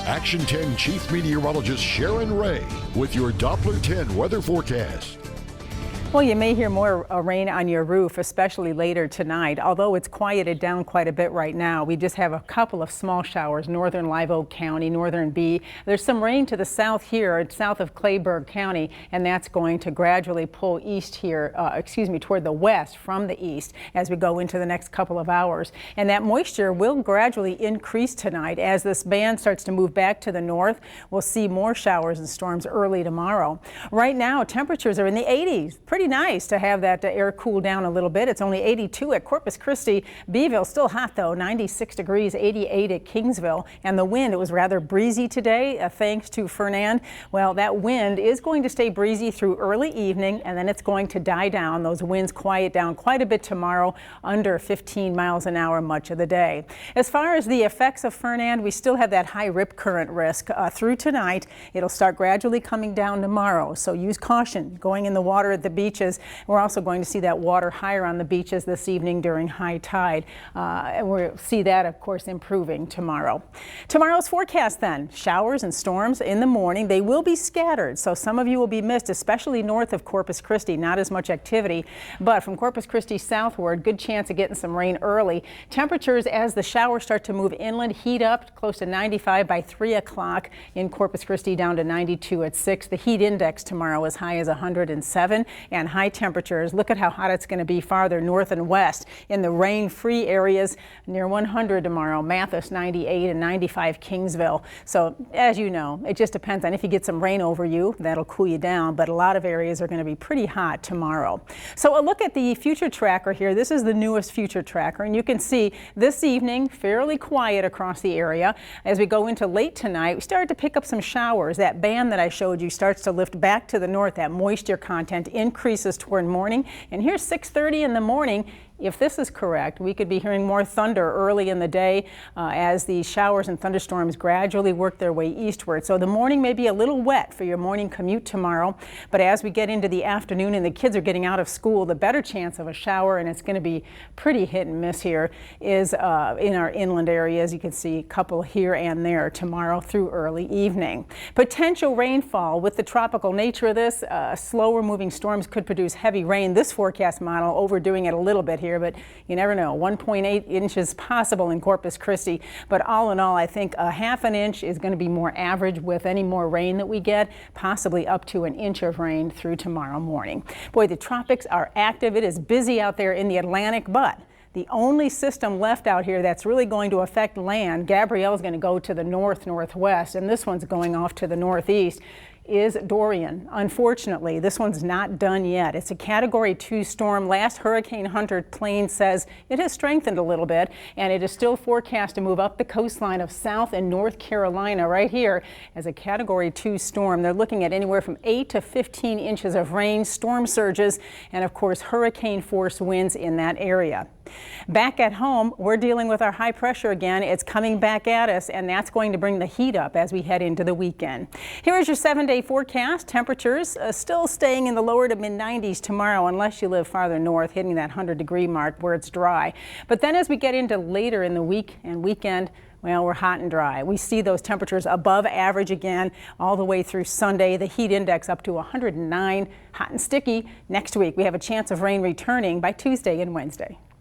Action 10 Chief Meteorologist Sharon Ray with your Doppler 10 weather forecast. Well, you may hear more rain on your roof, especially later tonight. Although it's quieted down quite a bit right now, we just have a couple of small showers, northern Live Oak County, northern B. There's some rain to the south here, south of Clayburgh County, and that's going to gradually pull east here, toward the west from the east as we go into the next couple of hours. And that moisture will gradually increase tonight as this band starts to move back to the north. We'll see more showers and storms early tomorrow. Right now, temperatures are in the 80s. Pretty nice to have that air cool down a little bit. It's only 82 at Corpus Christi. Beeville still hot though, 96 degrees, 88 at Kingsville. And the wind, it was rather breezy today thanks to Fernand. Well, that wind is going to stay breezy through early evening and then it's going to die down. Those winds quiet down quite a bit tomorrow, under 15 miles an hour much of the day. As far as the effects of Fernand, we still have that high rip current risk through tonight. It'll start gradually coming down tomorrow, so use caution going in the water at the beaches. We're also going to see that water higher on the beaches this evening during high tide. And we'll see that, of course, improving tomorrow. Tomorrow's forecast then, showers and storms in the morning. They will be scattered, so some of you will be missed, especially north of Corpus Christi. Not as much activity, but from Corpus Christi southward, good chance of getting some rain early. Temperatures as the showers start to move inland heat up close to 95 by 3 o'clock in Corpus Christi, down to 92 at 6. The heat index tomorrow as high as 107. And high temperatures. Look at how hot it's going to be farther north and west in the rain-free areas, near 100 tomorrow. Mathis 98 and 95 Kingsville. So as you know, it just depends on if you get some rain over you, that'll cool you down, but a lot of areas are going to be pretty hot tomorrow. So a look at the future tracker here. This is the newest future tracker, and you can see this evening fairly quiet across the area. As we go into late tonight, we started to pick up some showers. That band that I showed you starts to lift back to the north. That moisture content increases toward morning, and here's 6:30 in the morning. If this is correct, we could be hearing more thunder early in the day as the showers and thunderstorms gradually work their way eastward. So the morning may be a little wet for your morning commute tomorrow, but as we get into the afternoon and the kids are getting out of school, the better chance of a shower, and it's going to be pretty hit and miss here, is in our inland areas. You can see a couple here and there tomorrow through early evening. Potential rainfall with the tropical nature of this, slower moving storms could produce heavy rain. This forecast model overdoing it a little bit here, but you never know. 1.8 inches possible in Corpus Christi, but all in all, I think a ½ an inch is going to be more average with any more rain that we get, possibly up to an inch of rain through tomorrow morning. Boy, the tropics are active. It is busy out there in the Atlantic, but the only system left out here that's really going to affect land, Gabrielle is going to go to the northwest, and this one's going off to the northeast, is Dorian. Unfortunately, this one's not done yet. It's a Category 2 storm. Last Hurricane Hunter plane says it has strengthened a little bit, and it is still forecast to move up the coastline of South and North Carolina right here as a Category 2 storm. They're looking at anywhere from 8 to 15 inches of rain, storm surges, and of course hurricane force winds in that area. Back at home, we're dealing with our high pressure again. It's coming back at us, and that's going to bring the heat up as we head into the weekend. Here is your 7-day forecast. Temperatures still staying in the lower to mid-90s tomorrow, unless you live farther north, hitting that 100-degree mark where it's dry. But then as we get into later in the week and weekend, well, we're hot and dry. We see those temperatures above average again all the way through Sunday. The heat index up to 109, hot and sticky. Next week, we have a chance of rain returning by Tuesday and Wednesday.